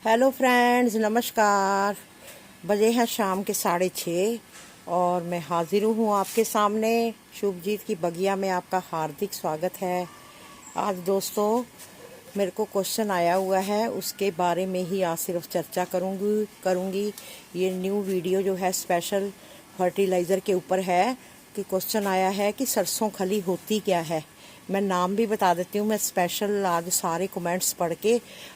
Hello friends, नमस्कार। बजे हैं शाम के 6:30 और मैं हाजिर हूँ आपके सामने। शुभजीत की बगिया में आपका हार्दिक स्वागत है। आज दोस्तों मेरे को क्वेश्चन आया हुआ है, उसके बारे में ही आज सिर्फ चर्चा करूँगी। ये न्यू वीडियो जो है स्पेशल फर्टिलाइज़र के ऊपर है कि क्वेश्चन आया है कि सरसों खली होती क्या है। मैं नाम भी बता देती हूँ। मैं स्पेशल आज सारे कमेंट्स पढ़ के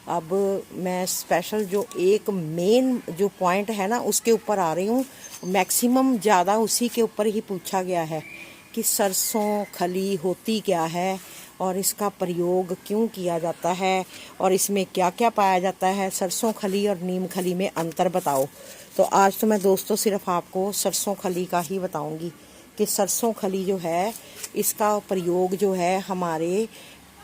अब मैं स्पेशल जो एक मेन जो पॉइंट है ना उसके ऊपर आ रही हूँ। मैक्सिमम ज़्यादा उसी के ऊपर ही पूछा गया है कि सरसों खली होती क्या है और इसका प्रयोग क्यों किया जाता है और इसमें क्या क्या पाया जाता है। सरसों खली और नीम खली में अंतर बताओ। तो आज तो मैं दोस्तों सिर्फ आपको सरसों खली का ही बताऊंगी कि सरसों खली जो है इसका प्रयोग जो है हमारे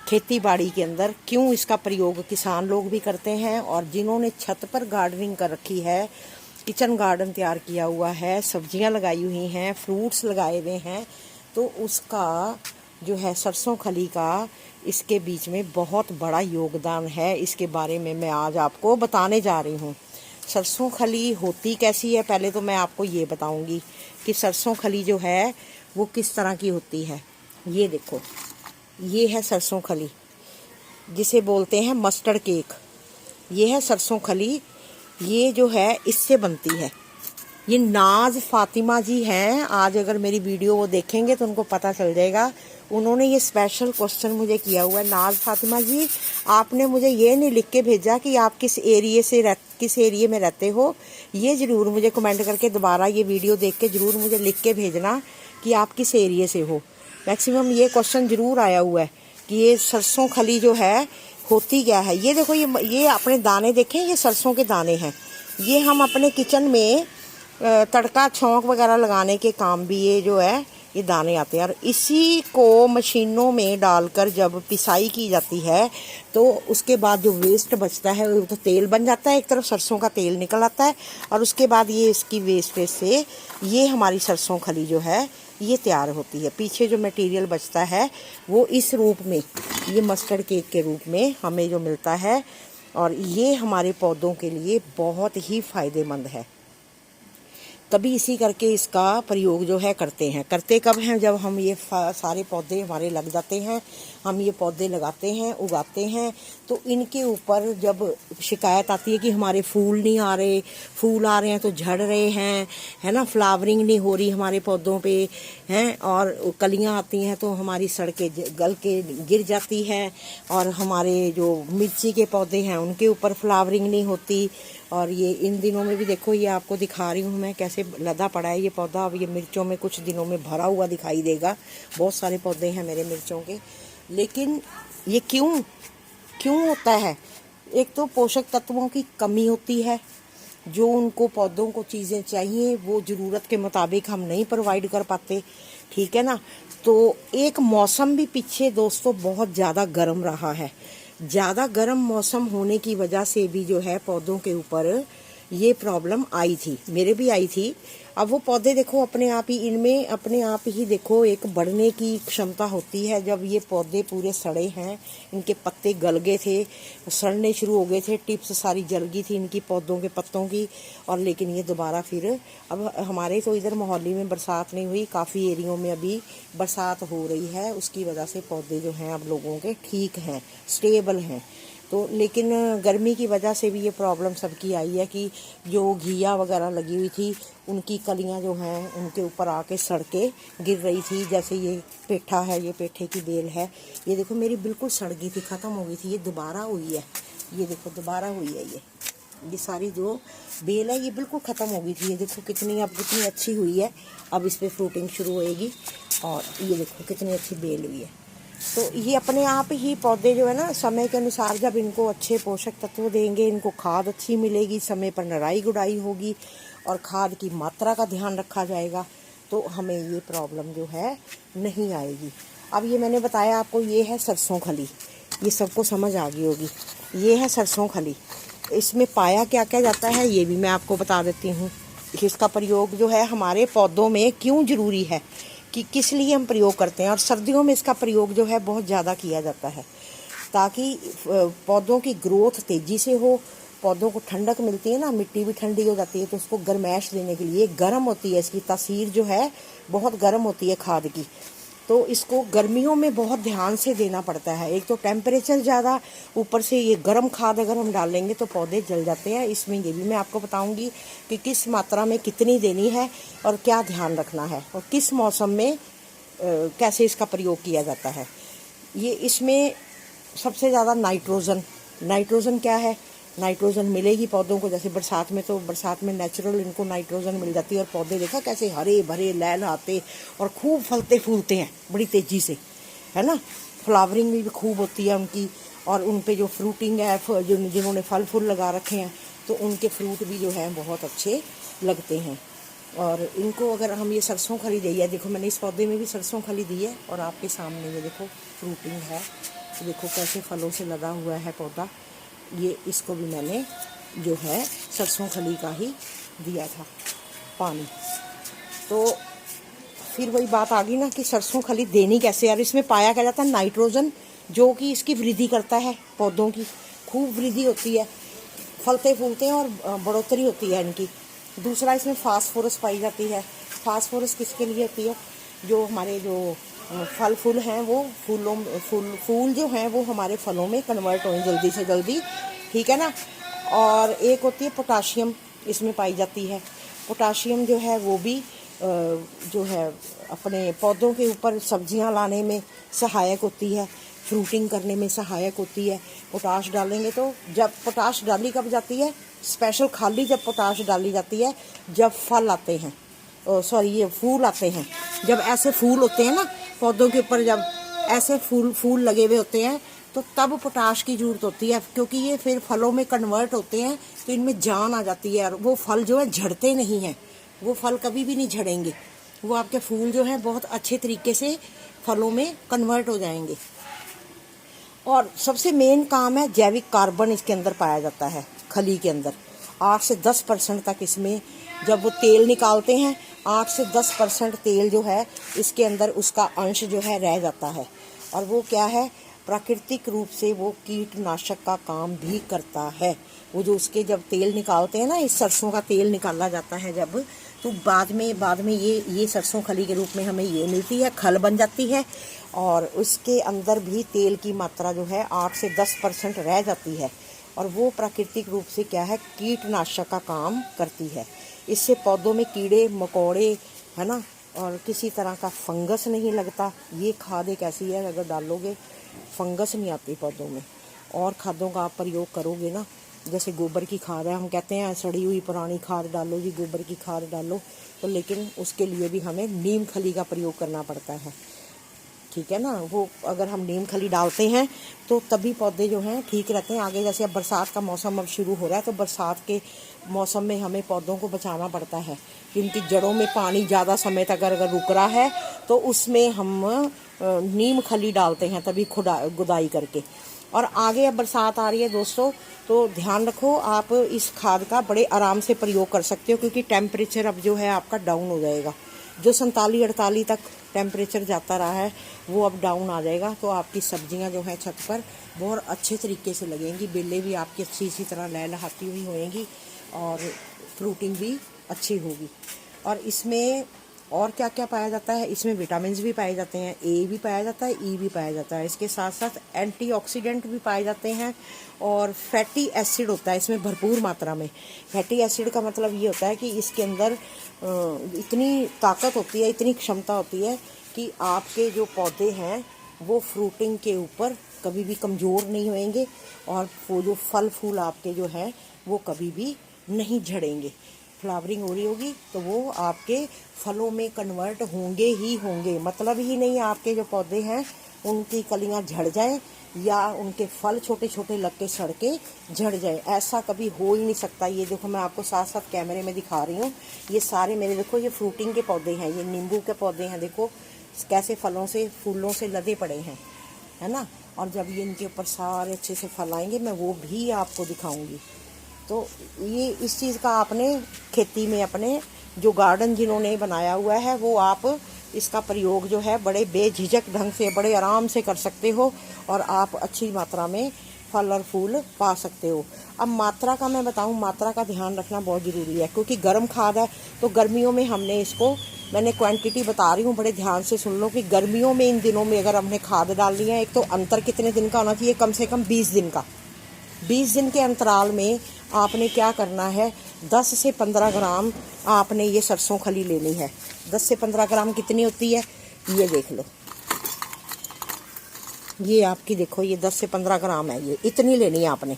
खेती बाड़ी के अंदर क्यों इसका प्रयोग किसान लोग भी करते हैं, और जिन्होंने छत पर गार्डनिंग कर रखी है, किचन गार्डन तैयार किया हुआ है, सब्जियां लगाई हुई हैं, फ्रूट्स लगाए हुए हैं, तो उसका जो है सरसों खली का इसके बीच में बहुत बड़ा योगदान है। इसके बारे में मैं आज आपको बताने जा रही हूँ। सरसों खली होती कैसी है, पहले तो मैं आपको ये बताऊंगी कि सरसों खली जो है वो किस तरह की होती है। ये देखो, ये है सरसों खली, जिसे बोलते हैं मस्टर्ड केक। ये है सरसों खली, ये जो है इससे बनती है। ये नाज फातिमा जी हैं, आज अगर मेरी वीडियो वो देखेंगे तो उनको पता चल जाएगा। उन्होंने ये स्पेशल क्वेश्चन मुझे किया हुआ है। नाज फातिमा जी, आपने मुझे ये नहीं लिख के भेजा कि आप किस एरिए में रहते हो। ये ज़रूर मुझे कमेंट करके दोबारा ये वीडियो देख के ज़रूर मुझे लिख के भेजना कि आप किस एरिए से हो। मैक्सिमम ये क्वेश्चन ज़रूर आया हुआ है कि ये सरसों खली जो है होती क्या है। ये देखो, ये अपने दाने देखें, ये सरसों के दाने हैं। ये हम अपने किचन में तड़का छौंक वगैरह लगाने के काम भी ये जो है ये दाने आते हैं। और इसी को मशीनों में डालकर जब पिसाई की जाती है तो उसके बाद जो वेस्ट बचता है वो तो तेल बन जाता है। एक तरफ सरसों का तेल निकल आता है और उसके बाद ये इसकी वेस्टेज से ये हमारी सरसों खली जो है ये तैयार होती है। पीछे जो मटेरियल बचता है वो इस रूप में, ये मस्टर्ड केक के रूप में हमें जो मिलता है, और ये हमारे पौधों के लिए बहुत ही फ़ायदेमंद है। तभी इसी करके इसका प्रयोग जो है करते कब हैं, जब हम ये सारे पौधे हमारे लग जाते हैं, हम ये पौधे लगाते हैं, उगाते हैं, तो इनके ऊपर जब शिकायत आती है कि हमारे फूल नहीं आ रहे, फूल आ रहे हैं तो झड़ रहे हैं, है ना, फ्लावरिंग नहीं हो रही हमारे पौधों पे हैं, और कलियां आती हैं तो हमारी सड़कें गल के गिर जाती है, और हमारे जो मिर्ची के पौधे हैं उनके ऊपर फ्लावरिंग नहीं होती। और ये इन दिनों में भी देखो, ये आपको दिखा रही हूँ मैं कैसे लदा पड़ा है ये पौधा। अब ये मिर्चों में कुछ दिनों में भरा हुआ दिखाई देगा। बहुत सारे पौधे हैं मेरे मिर्चों के। लेकिन ये क्यों होता है? एक तो पोषक तत्वों की कमी होती है, जो उनको पौधों को चीज़ें चाहिए वो ज़रूरत के मुताबिक हम नहीं प्रोवाइड कर पाते, ठीक है ना। तो एक मौसम भी पीछे दोस्तों बहुत ज़्यादा गर्म रहा है। ज़्यादा गर्म मौसम होने की वजह से भी जो है पौधों के ऊपर ये प्रॉब्लम आई थी, मेरे भी आई थी। अब वो पौधे देखो अपने आप ही, इनमें अपने आप ही देखो एक बढ़ने की क्षमता होती है। जब ये पौधे पूरे सड़े हैं, इनके पत्ते गल गए थे, सड़ने शुरू हो गए थे, टिप्स सारी जल गई थी इनकी पौधों के पत्तों की, और लेकिन ये दोबारा फिर, अब हमारे तो इधर मोहाली में बरसात नहीं हुई, काफ़ी एरियो में अभी बरसात हो रही है, उसकी वजह से पौधे जो हैं अब लोगों के ठीक हैं, स्टेबल हैं। तो लेकिन गर्मी की वजह से भी ये प्रॉब्लम सबकी आई है कि जो घिया वगैरह लगी हुई थी उनकी कलियां जो हैं उनके ऊपर आके सड़ के गिर रही थी। जैसे ये पेठा है, ये पेठे की बेल है, ये देखो मेरी बिल्कुल सड़ गई थी, ख़त्म हो गई थी, ये दोबारा हुई है। ये देखो दोबारा हुई है, ये सारी जो बेल है ये बिल्कुल ख़त्म हो गई थी। ये देखो कितनी अच्छी हुई है, अब इस पर फ्रूटिंग शुरू होएगी, और ये देखो कितनी अच्छी बेल हुई है। तो ये अपने आप ही पौधे जो है ना, समय के अनुसार जब इनको अच्छे पोषक तत्व देंगे, इनको खाद अच्छी मिलेगी, समय पर नराई गुड़ाई होगी और खाद की मात्रा का ध्यान रखा जाएगा, तो हमें ये प्रॉब्लम जो है नहीं आएगी। अब ये मैंने बताया आपको, ये है सरसों खली, ये सबको समझ आ गई होगी। ये है सरसों खली, इसमें पाया क्या क्या जाता है ये भी मैं आपको बता देती हूँ। इसका प्रयोग जो है हमारे पौधों में क्यों ज़रूरी है, कि किस लिए हम प्रयोग करते हैं। और सर्दियों में इसका प्रयोग जो है बहुत ज़्यादा किया जाता है, ताकि पौधों की ग्रोथ तेज़ी से हो, पौधों को ठंडक मिलती है ना, मिट्टी भी ठंडी हो जाती है, तो उसको गर्माइश देने के लिए गर्म होती है, इसकी तासीर जो है बहुत गर्म होती है खाद की। तो इसको गर्मियों में बहुत ध्यान से देना पड़ता है। एक तो टेम्परेचर ज़्यादा, ऊपर से ये गर्म खाद अगर हम डालेंगे तो पौधे जल जाते हैं। इसमें ये भी मैं आपको बताऊंगी कि किस मात्रा में कितनी देनी है और क्या ध्यान रखना है, और किस मौसम में कैसे इसका प्रयोग किया जाता है। ये इसमें सबसे ज़्यादा नाइट्रोजन क्या है, नाइट्रोजन मिलेगी पौधों को। जैसे बरसात में, तो बरसात में नेचुरल इनको नाइट्रोजन मिल जाती है, और पौधे देखा कैसे हरे भरे लहलहाते और खूब फलते फूलते हैं बड़ी तेज़ी से, है ना। फ्लावरिंग भी खूब होती है उनकी, और उन पे जो फ्रूटिंग है, जो जिन्होंने फल फूल लगा रखे हैं, तो उनके फ्रूट भी जो है बहुत अच्छे लगते हैं। और इनको अगर हम ये सरसों खली दी है, देखो मैंने इस पौधे में भी सरसों खली दी है, और आपके सामने ये देखो फ्रूटिंग है, देखो कैसे फलों से लगा हुआ है पौधा। ये इसको भी मैंने जो है सरसों खली का ही दिया था पानी। तो फिर वही बात आ गई ना कि सरसों खली देनी कैसे। और इसमें पाया क्या जाता है नाइट्रोजन, जो कि इसकी वृद्धि करता है, पौधों की खूब वृद्धि होती है, फलते फूलते हैं और बढ़ोतरी होती है इनकी। दूसरा इसमें फास्फोरस पाई जाती है। फास्फोरस किसके लिए होती है, जो हमारे जो फल फूल हैं वो फूल जो हैं वो हमारे फलों में कन्वर्ट हों जल्दी से जल्दी, ठीक है ना। और एक होती है पोटाशियम, इसमें पाई जाती है। पोटाशियम जो है वो भी जो है अपने पौधों के ऊपर सब्जियां लाने में सहायक होती है, फ्रूटिंग करने में सहायक होती है। पोटाश डालेंगे तो, जब पोटाश डाली कब जाती है, स्पेशल खाली जब पोटाश डाली जाती है जब फल आते हैं, ये फूल आते हैं। जब ऐसे फूल होते हैं ना पौधों के ऊपर, जब ऐसे फूल लगे हुए होते हैं, तो तब पोटाश की जरूरत होती है, क्योंकि ये फिर फलों में कन्वर्ट होते हैं, तो इनमें जान आ जाती है। और वो फल जो है झड़ते नहीं हैं, वो फल कभी भी नहीं झड़ेंगे, वो आपके फूल जो हैं बहुत अच्छे तरीके से फलों में कन्वर्ट हो जाएंगे। और सबसे मेन काम है, जैविक कार्बन इसके अंदर पाया जाता है खली के अंदर। 8 से 10% तक इसमें, जब वो तेल निकालते हैं, 8 से 10% तेल जो है इसके अंदर उसका अंश जो है रह जाता है। और वो क्या है, प्राकृतिक रूप से वो कीटनाशक का काम भी करता है। वो जो उसके जब तेल निकालते हैं ना, इस सरसों का तेल निकाला जाता है जब, तो बाद में ये सरसों खली के रूप में हमें ये मिलती है, खल बन जाती है। और उसके अंदर भी तेल की मात्रा जो है 8 से 10% रह जाती है, और वो प्राकृतिक रूप से क्या है, कीटनाशक का काम करती है। इससे पौधों में कीड़े मकोड़े, है ना, और किसी तरह का फंगस नहीं लगता। ये खाद एक ऐसी है, अगर डालोगे फंगस नहीं आती पौधों में। और खादों का आप प्रयोग करोगे ना, जैसे गोबर की खाद है, हम कहते हैं सड़ी हुई पुरानी खाद डालो जी, गोबर की खाद डालो, तो लेकिन उसके लिए भी हमें नीम खली का प्रयोग करना पड़ता है, ठीक है ना। वो अगर हम नीम खली डालते हैं तो तभी पौधे जो हैं ठीक रहते हैं। आगे जैसे अब बरसात का मौसम अब शुरू हो रहा है, तो बरसात के मौसम में हमें पौधों को बचाना पड़ता है, क्योंकि जड़ों में पानी ज़्यादा समय तक अगर रुक रहा है तो उसमें हम नीम खली डालते हैं, तभी गुदाई करके। और आगे अब बरसात आ रही है दोस्तों, तो ध्यान रखो, आप इस खाद का बड़े आराम से प्रयोग कर सकते हो, क्योंकि टेम्परेचर अब जो है आपका डाउन हो जाएगा। जो 47-48 तक टेम्परेचर जाता रहा है वो अब डाउन आ जाएगा, तो आपकी सब्जियां जो है छत पर बहुत अच्छे तरीके से लगेंगी, बेलें भी आपकी अच्छी इसी तरह लहलहाती हुई होएंगी, और फ्रूटिंग भी अच्छी होगी। और इसमें और क्या क्या पाया जाता है, इसमें विटामिन भी पाए जाते हैं, ए भी पाया जाता है, ई भी पाया जाता है। इसके साथ साथ एंटीऑक्सीडेंट भी पाए जाते हैं, और फैटी एसिड होता है इसमें भरपूर मात्रा में। फैटी एसिड का मतलब ये होता है कि इसके अंदर इतनी ताकत होती है, इतनी क्षमता होती है कि आपके जो पौधे हैं वो फ्रूटिंग के ऊपर कभी भी कमज़ोर नहीं होएंगे, और वो जो फल फूल आपके जो हैं वो कभी भी नहीं झड़ेंगे। फ्लावरिंग हो रही होगी तो वो आपके फलों में कन्वर्ट होंगे ही होंगे। मतलब ही नहीं आपके जो पौधे हैं उनकी कलियां झड़ जाएं, या उनके फल छोटे छोटे लग के सड़ के झड़ जाए, ऐसा कभी हो ही नहीं सकता। ये देखो मैं आपको साथ साथ कैमरे में दिखा रही हूँ, ये सारे मेरे देखो ये फ्रूटिंग के पौधे हैं, ये नींबू के पौधे हैं, देखो कैसे फलों से फूलों से लदे पड़े हैं, है ना। और जब ये इनके ऊपर सारे अच्छे से फल आएंगे मैं वो भी आपको दिखाऊंगी। तो ये इस चीज़ का आपने खेती में अपने जो गार्डन जिन्होंने बनाया हुआ है वो आप इसका प्रयोग जो है बड़े बेझिझक ढंग से बड़े आराम से कर सकते हो, और आप अच्छी मात्रा में फल और फूल पा सकते हो। अब मात्रा का मैं बताऊं, मात्रा का ध्यान रखना बहुत ज़रूरी है, क्योंकि गर्म खाद है तो गर्मियों में हमने इसको, मैंने क्वांटिटी बता रही हूँ, बड़े ध्यान से सुन लो कि गर्मियों में इन दिनों में अगर हमने खाद डालनी है, एक तो अंतर कितने दिन का होना चाहिए, कम से कम 20 दिन का। 20 दिन के अंतराल में आपने क्या करना है, 10 से 15 ग्राम आपने ये सरसों खली लेनी है। 10 से 15 ग्राम कितनी होती है, ये देख लो, ये आपकी देखो, ये 10 से 15 ग्राम है, ये इतनी लेनी है आपने,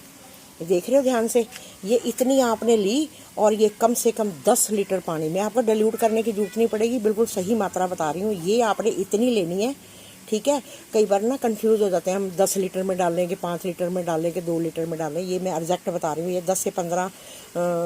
ये देख रहे हो ध्यान से, ये इतनी आपने ली। और ये कम से कम 10 लीटर पानी में, आपको डाइल्यूट करने की जरूरत नहीं पड़ेगी, बिल्कुल सही मात्रा बता रही हूँ, ये आपने इतनी लेनी है। ठीक है, कई बार ना कंफ्यूज हो जाते हैं, हम 10 लीटर में डालेंगे, 5 लीटर में डालेंगे, 2 लीटर में डालें, ये मैं एग्जैक्ट बता रही हूँ। ये 10 से 15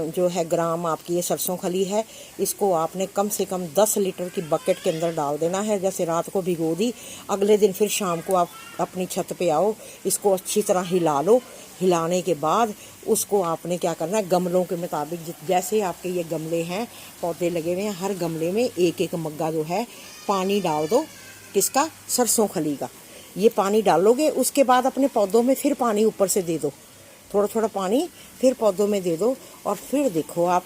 जो है ग्राम आपकी ये सरसों खली है, इसको आपने कम से कम 10 लीटर की बकेट के अंदर डाल देना है। जैसे रात को भिगो दी, अगले दिन फिर शाम को आप अपनी छत पे आओ, इसको अच्छी तरह हिला लो। हिलाने के बाद उसको आपने क्या करना है, गमलों के मुताबिक, जैसे आपके ये गमले हैं, पौधे लगे हुए हैं, हर गमले में एक एक मग्गा जो है पानी डाल दो। किसका, सरसों खली का। ये पानी डालोगे, उसके बाद अपने पौधों में फिर पानी ऊपर से दे दो, थोड़ा थोड़ा पानी फिर पौधों में दे दो। और फिर देखो आप,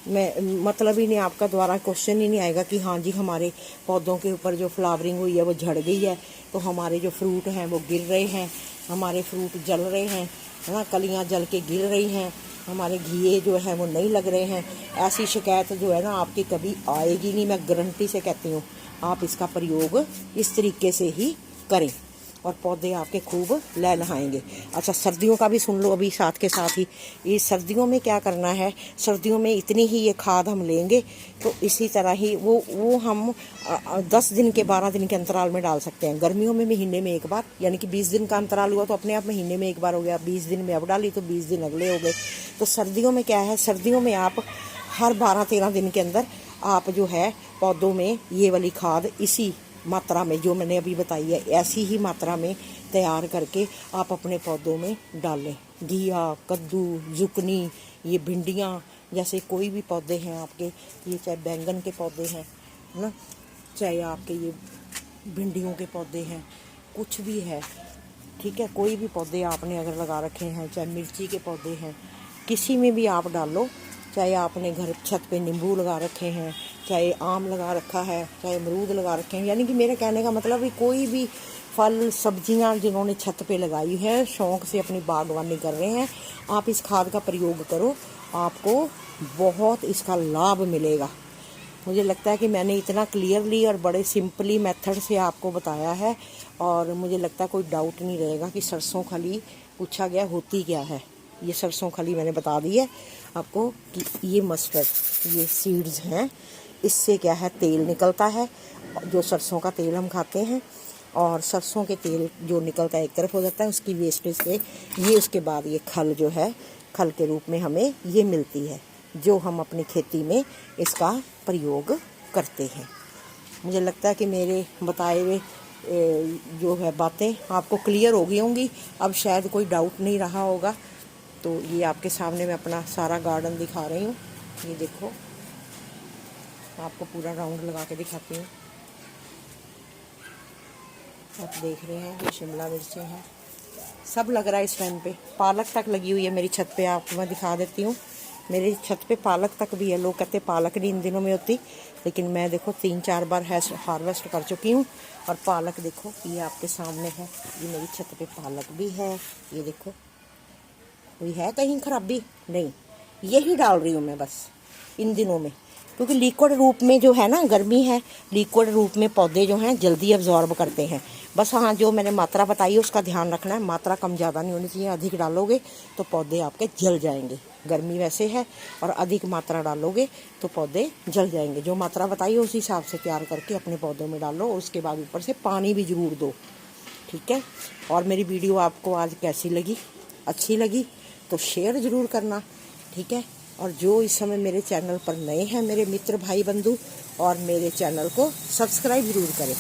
मैं मतलब ही नहीं, आपका द्वारा क्वेश्चन ही नहीं आएगा कि हाँ जी हमारे पौधों के ऊपर जो फ्लावरिंग हुई है वो झड़ गई है, तो हमारे जो फ्रूट हैं वो गिर रहे हैं, हमारे फ्रूट जल रहे हैं, है ना, कलियाँ जल के गिर रही हैं, हमारे घिए जो है वो नहीं लग रहे हैं। ऐसी शिकायत जो है ना आपकी कभी आएगी नहीं, मैं गारंटी से कहती हूँ। आप इसका प्रयोग इस तरीके से ही करें और पौधे आपके खूब लहलहाएंगे। अच्छा, सर्दियों का भी सुन लो अभी साथ के साथ ही। ये सर्दियों में क्या करना है, सर्दियों में इतनी ही ये खाद हम लेंगे, तो इसी तरह ही वो हम 10 दिन के 12 दिन के अंतराल में डाल सकते हैं। गर्मियों में महीने में एक बार, यानी कि 20 दिन का अंतराल हुआ तो अपने आप महीने में एक बार हो गया। 20 दिन में अब डाली तो 20 दिन अगले हो गए। तो सर्दियों में क्या है, सर्दियों में आप हर 12-13 दिन के अंदर आप जो है पौधों में ये वाली खाद इसी मात्रा में जो मैंने अभी बताई है, ऐसी ही मात्रा में तैयार करके आप अपने पौधों में डालें। घिया, कद्दू, जुकनी, ये भिंडियाँ, जैसे कोई भी पौधे हैं आपके, ये चाहे बैंगन के पौधे हैं ना, चाहे आपके ये भिंडियों के पौधे हैं, कुछ भी है, ठीक है, कोई भी पौधे आपने अगर लगा रखे हैं, चाहे मिर्ची के पौधे हैं, किसी में भी आप डालो। चाहे आपने घर छत पे नींबू लगा रखे हैं, चाहे आम लगा रखा है, चाहे अमरूद लगा रखे हैं, यानी कि मेरे कहने का मतलब है कोई भी फल सब्जियां जिन्होंने छत पे लगाई है, शौक से अपनी बागवानी कर रहे हैं, आप इस खाद का प्रयोग करो, आपको बहुत इसका लाभ मिलेगा। मुझे लगता है कि मैंने इतना क्लियरली और बड़े सिंपली मेथड से आपको बताया है, और मुझे लगता है कोई डाउट नहीं रहेगा कि सरसों खली पूछा गया होती क्या है। ये सरसों खली मैंने बता दी है आपको कि ये मस्टर्ड, ये सीड्स हैं, इससे क्या है तेल निकलता है, जो सरसों का तेल हम खाते हैं, और सरसों के तेल जो निकलता है एक तरफ हो जाता है, उसकी वेस्टेज से ये उसके बाद ये खल जो है, खल के रूप में हमें ये मिलती है, जो हम अपनी खेती में इसका प्रयोग करते हैं। मुझे लगता है कि मेरे बताए हुए जो है बातें आपको क्लियर हो गई होंगी, अब शायद कोई डाउट नहीं रहा होगा। तो ये आपके सामने मैं अपना सारा गार्डन दिखा रही हूँ, ये देखो, आपको पूरा राउंड लगा के दिखाती हूँ। आप देख रहे हैं ये शिमला मिर्चें हैं, सब लग रहा है इस टाइम पे, पालक तक लगी हुई है मेरी छत पे, आपको मैं दिखा देती हूँ। मेरी छत पे पालक तक भी है। लोग कहते पालक नहीं इन दिनों में होती, लेकिन मैं देखो 3-4 बार हार्वेस्ट कर चुकी हूँ। और पालक देखो ये आपके सामने है, ये मेरी छत पे पालक भी है, ये देखो। कोई है कहीं खराबी नहीं, यही डाल रही हूँ मैं बस इन दिनों में, क्योंकि लिक्विड रूप में जो है ना, गर्मी है, लिक्विड रूप में पौधे जो हैं जल्दी अब्जॉर्ब करते हैं। बस हाँ, जो मैंने मात्रा बताई है उसका ध्यान रखना है, मात्रा कम ज़्यादा नहीं होनी चाहिए। अधिक डालोगे तो पौधे आपके जल जाएंगे, गर्मी वैसे है, और अधिक मात्रा डालोगे तो पौधे जल जाएंगे। जो मात्रा बताई है उसी हिसाब से तैयार करके अपने पौधों में डालो, उसके बाद ऊपर से पानी भी ज़रूर दो, ठीक है। और मेरी वीडियो आपको आज कैसी लगी, अच्छी लगी तो शेयर ज़रूर करना, ठीक है। और जो इस समय मेरे चैनल पर नए हैं, मेरे मित्र भाई बंधु, और मेरे चैनल को सब्सक्राइब ज़रूर करें,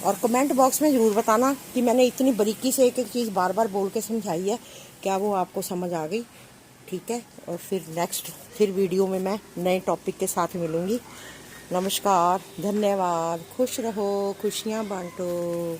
और कमेंट बॉक्स में ज़रूर बताना कि मैंने इतनी बारीकी से एक एक चीज़ बार बार बोल के समझाई है, क्या वो आपको समझ आ गई, ठीक है। और फिर वीडियो में मैं नए टॉपिक के साथ मिलूँगी। नमस्कार, धन्यवाद, खुश रहो, खुशियाँ बांटो।